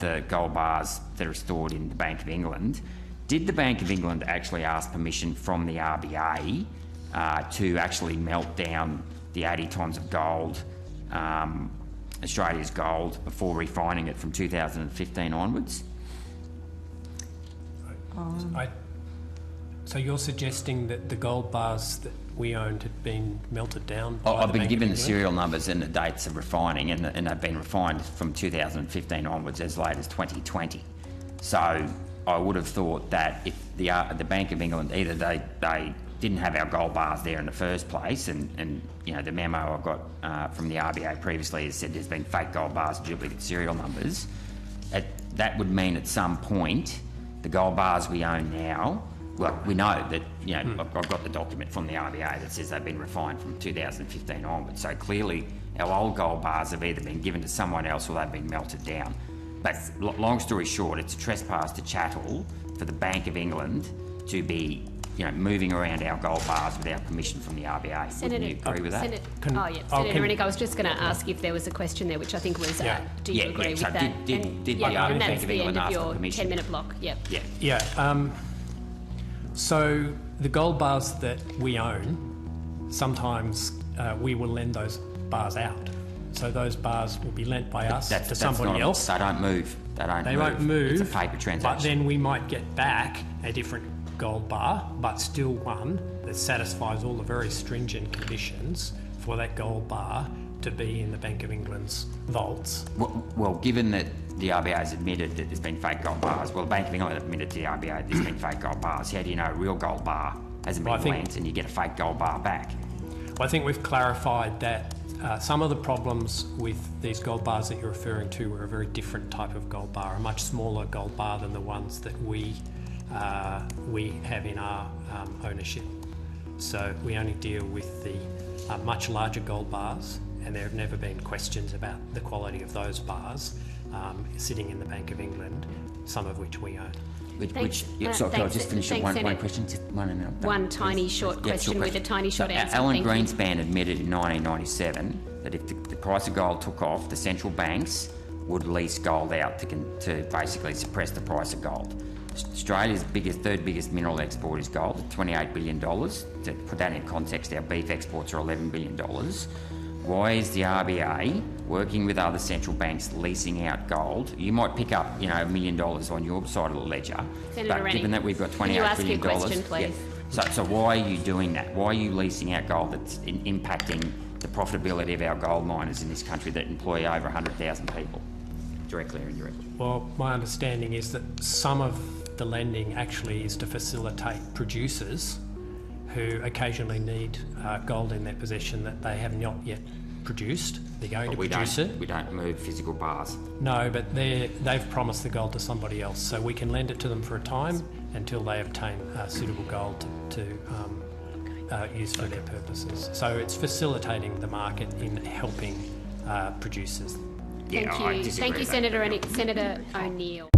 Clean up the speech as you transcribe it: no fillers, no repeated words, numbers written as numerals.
the gold bars that are stored in the Bank of England, did the Bank of England actually ask permission from the RBA to actually melt down the 80 tonnes of gold, Australia's gold, before refining it from 2015 onwards? So you're suggesting that the gold bars that we owned had been melted down? By I've the been Bank given of the England? serial numbers and the dates of refining, and they've been refined from 2015 onwards, as late as 2020. So I would have thought that if the Bank of England, either they didn't have our gold bars there in the first place, and you know, the memo I got from the RBA previously has said there's been fake gold bars, duplicate serial numbers. That would mean at some point the gold bars we own now, well, we know that, you know, I've got the document from the RBA that says they've been refined from 2015 onwards. So clearly our old gold bars have either been given to someone else or they've been melted down. But long story short, it's a trespass to chattel for the Bank of England to be, you know, moving around our gold bars without permission from the RBA. Wouldn't you agree with that? Senator Rennick, I was just going to ask if there was a question there, which I think was, do you agree with so that? Did the and Bank that's of the England end of ask for your permission? 10-minute block. Yep. Yeah. So the gold bars that we own, sometimes we will lend those bars out. So those bars will be lent by us to somebody else. They don't move. They won't move. It's a paper transaction. But then we might get back a different gold bar, but still one that satisfies all the very stringent conditions for that gold bar to be in the Bank of England's vaults. Well, given that the RBA has admitted that there's been fake gold bars, well, the Bank of England admitted to the RBA that there's been fake gold bars. How do you know a real gold bar hasn't been lent and you get a fake gold bar back? Well, I think we've clarified that some of the problems with these gold bars that you're referring to were a very different type of gold bar, a much smaller gold bar than the ones that we have in our ownership. So we only deal with the much larger gold bars, and there have never been questions about the quality of those bars sitting in the Bank of England, some of which we own. Can I just finish up one question? One tiny short question with a tiny short answer. Alan Greenspan admitted in 1997 that if the price of gold took off, the central banks would lease gold out to basically suppress the price of gold. Australia's third biggest mineral export is gold at $28 billion. To put that in context, our beef exports are $11 billion. Why is the RBA working with other central banks leasing out gold? You might pick up, you know, $1 million on your side of the ledger, Senator Rennick, given that we've got $28 billion, can you ask your question, please? Yeah. So why are you doing that? Why are you leasing out gold that's impacting the profitability of our gold miners in this country that employ over 100,000 people, directly or indirectly? Well, my understanding is that some of the lending actually is to facilitate producers who occasionally need gold in their possession that they have not yet produced. They're going to produce it. We don't move physical bars. No, but they've promised the gold to somebody else, so we can lend it to them for a time until they obtain suitable gold to use for their purposes. So it's facilitating the market in helping producers. Yeah, Thank you. Thank you, Senator O'Neill.